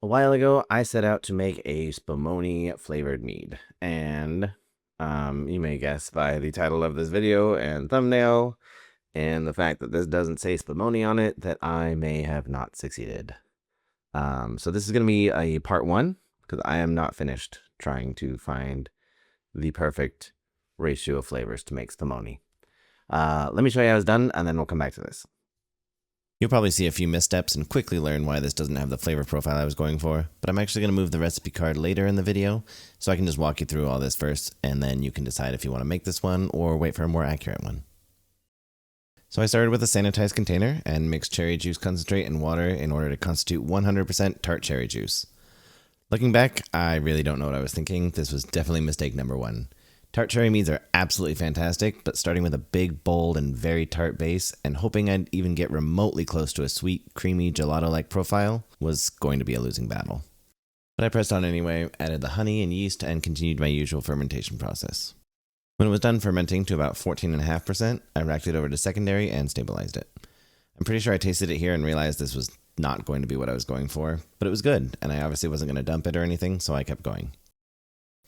A while ago, I set out to make a Spumoni flavored mead, and you may guess by the title of this video and thumbnail, and the fact that this doesn't say Spumoni on it, that I may have not succeeded. So this is going to be a part one, because I am not finished trying to find the perfect ratio of flavors to make Spumoni. Let me show you how it's done, and then we'll come back to this. You'll probably see a few missteps and quickly learn why this doesn't have the flavor profile I was going for, but I'm actually going to move the recipe card later in the video, so I can just walk you through all this first, and then you can decide if you want to make this one or wait for a more accurate one. So I started with a sanitized container and mixed cherry juice concentrate and water in order to constitute 100% tart cherry juice. Looking back, I really don't know what I was thinking. This was definitely mistake number one. Tart cherry meads are absolutely fantastic, but starting with a big, bold, and very tart base and hoping I'd even get remotely close to a sweet, creamy, gelato-like profile was going to be a losing battle. But I pressed on anyway, added the honey and yeast, and continued my usual fermentation process. When it was done fermenting to about 14.5%, I racked it over to secondary and stabilized it. I'm pretty sure I tasted it here and realized this was not going to be what I was going for, but it was good, and I obviously wasn't going to dump it or anything, so I kept going.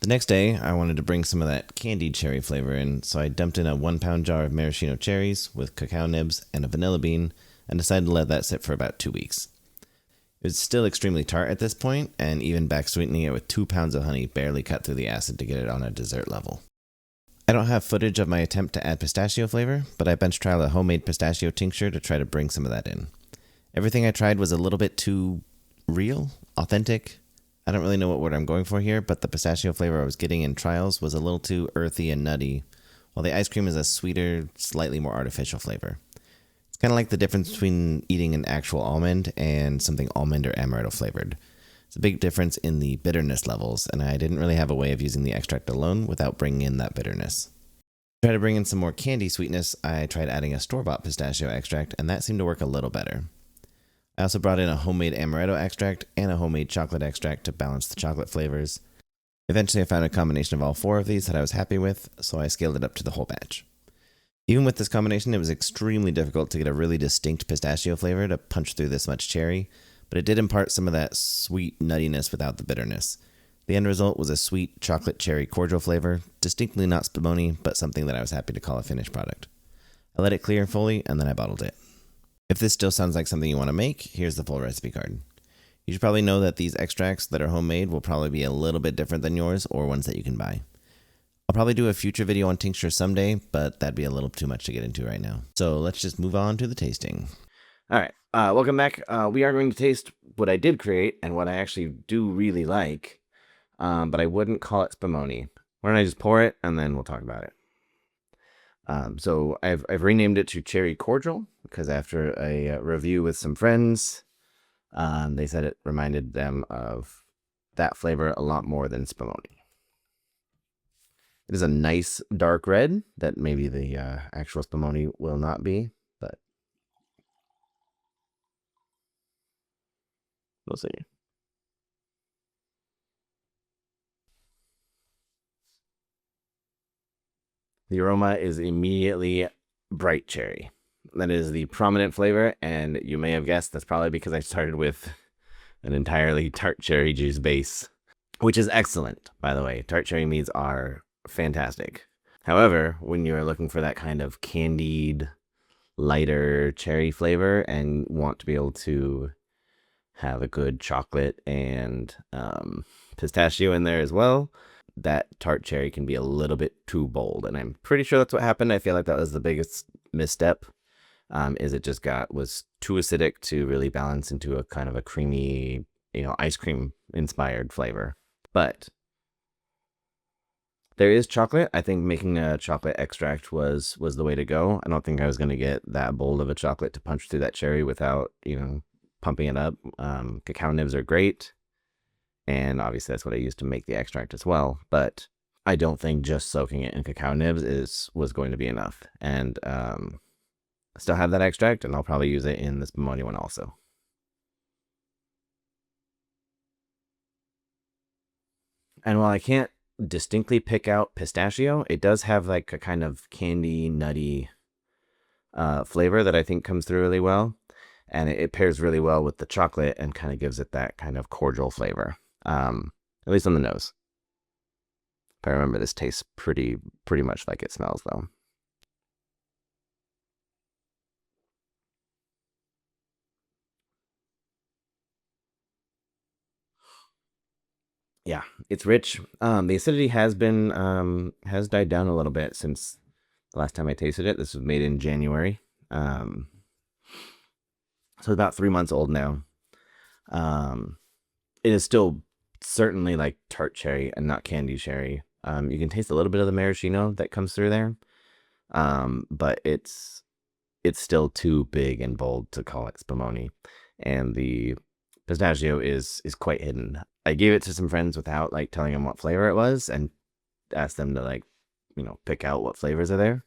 The next day, I wanted to bring some of that candied cherry flavor in, so I dumped in a 1-pound jar of maraschino cherries with cacao nibs and a vanilla bean, and decided to let that sit for about 2 weeks. It was still extremely tart at this point, and even back sweetening it with 2 pounds of honey barely cut through the acid to get it on a dessert level. I don't have footage of my attempt to add pistachio flavor, but I bench trialed a homemade pistachio tincture to try to bring some of that in. Everything I tried was a little bit too real, authentic. I don't really know what word I'm going for here, but the pistachio flavor I was getting in trials was a little too earthy and nutty, while the ice cream is a sweeter, slightly more artificial flavor. It's kind of like the difference between eating an actual almond and something almond or amaretto flavored. It's a big difference in the bitterness levels, and I didn't really have a way of using the extract alone without bringing in that bitterness. To try to bring in some more candy sweetness, I tried adding a store-bought pistachio extract, and that seemed to work a little better. I also brought in a homemade amaretto extract and a homemade chocolate extract to balance the chocolate flavors. Eventually I found a combination of all 4 of these that I was happy with, so I scaled it up to the whole batch. Even with this combination, it was extremely difficult to get a really distinct pistachio flavor to punch through this much cherry, but it did impart some of that sweet nuttiness without the bitterness. The end result was a sweet chocolate cherry cordial flavor, distinctly not Spumoni, but something that I was happy to call a finished product. I let it clear fully, and then I bottled it. If this still sounds like something you want to make, here's the full recipe card. You should probably know that these extracts that are homemade will probably be a little bit different than yours or ones that you can buy. I'll probably do a future video on tincture someday, but that'd be a little too much to get into right now. So let's just move on to the tasting. All right, welcome back. We are going to taste what I did create and what I actually do really like, but I wouldn't call it Spumoni. Why don't I just pour it and then we'll talk about it. So I've renamed it to Cherry Cordial because after a review with some friends, they said it reminded them of that flavor a lot more than Spumoni. It is a nice dark red that maybe the actual Spumoni will not be, but we'll see. The aroma is immediately bright cherry. That is the prominent flavor, and you may have guessed that's probably because I started with an entirely tart cherry juice base, which is excellent, by the way. Tart cherry meads are fantastic. However, when you are looking for that kind of candied, lighter cherry flavor and want to be able to have a good chocolate and pistachio in there as well, that tart cherry can be a little bit too bold, and I'm pretty sure that's what happened. I feel like that was the biggest misstep, is it just was too acidic to really balance into a kind of a creamy, ice cream inspired flavor. But there is chocolate. I think making a chocolate extract was the way to go. I don't think I was going to get that bold of a chocolate to punch through that cherry without, pumping it up. Cacao nibs are great. And obviously that's what I used to make the extract as well. But I don't think just soaking it in cacao nibs was going to be enough. And I still have that extract, and I'll probably use it in this Spumoni one also. And while I can't distinctly pick out pistachio, it does have like a kind of candy, nutty flavor that I think comes through really well. and it pairs really well with the chocolate and kind of gives it that kind of cordial flavor. At least on the nose. If I remember, this tastes pretty much like it smells, though. Yeah, it's rich. The acidity has died down a little bit since the last time I tasted it. This was made in January. So about 3 months old now. It is still certainly like tart cherry and not candy cherry. You can taste a little bit of the maraschino that comes through there, but it's still too big and bold to call it Spumoni, and the pistachio is quite hidden. I gave it to some friends without like telling them what flavor it was, and asked them to like pick out what flavors are there.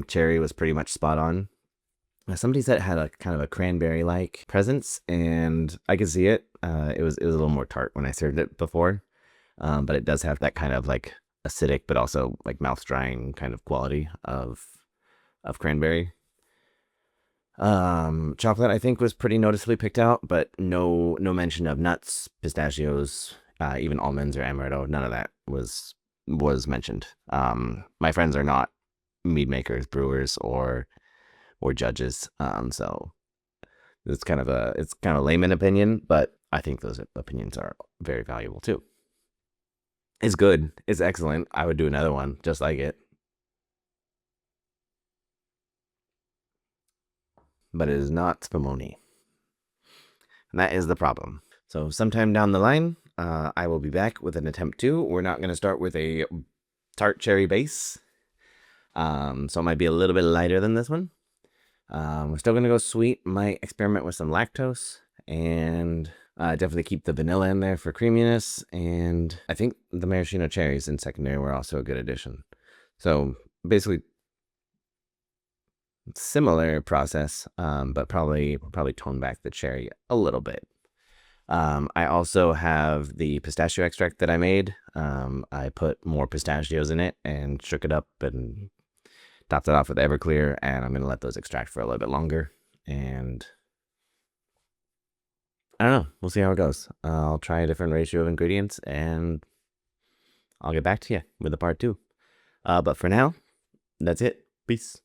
Cherry was pretty much spot on. Somebody said it had a kind of a cranberry like presence, and I could see it. It was a little more tart when I served it before, but it does have that kind of like acidic, but also like mouth drying kind of quality of cranberry. Chocolate I think was pretty noticeably picked out, but no mention of nuts, pistachios, even almonds or amaretto. None of that was mentioned. My friends are not mead makers, brewers, or judges. So it's kind of a layman opinion, but I think those opinions are very valuable too. It's good. It's excellent. I would do another one just like it. But it is not Spumoni. And that is the problem. So sometime down the line, I will be back with an attempt 2. We're not going to start with a tart cherry base. So it might be a little bit lighter than this one. We're still going to go sweet. Might experiment with some lactose, and definitely keep the vanilla in there for creaminess. And I think the maraschino cherries in secondary were also a good addition. So basically, similar process, but probably tone back the cherry a little bit. I also have the pistachio extract that I made. I put more pistachios in it and shook it up and topped it off with Everclear, and I'm going to let those extract for a little bit longer. And I don't know. We'll see how it goes. I'll try a different ratio of ingredients, and I'll get back to you with a part 2. But for now, that's it. Peace.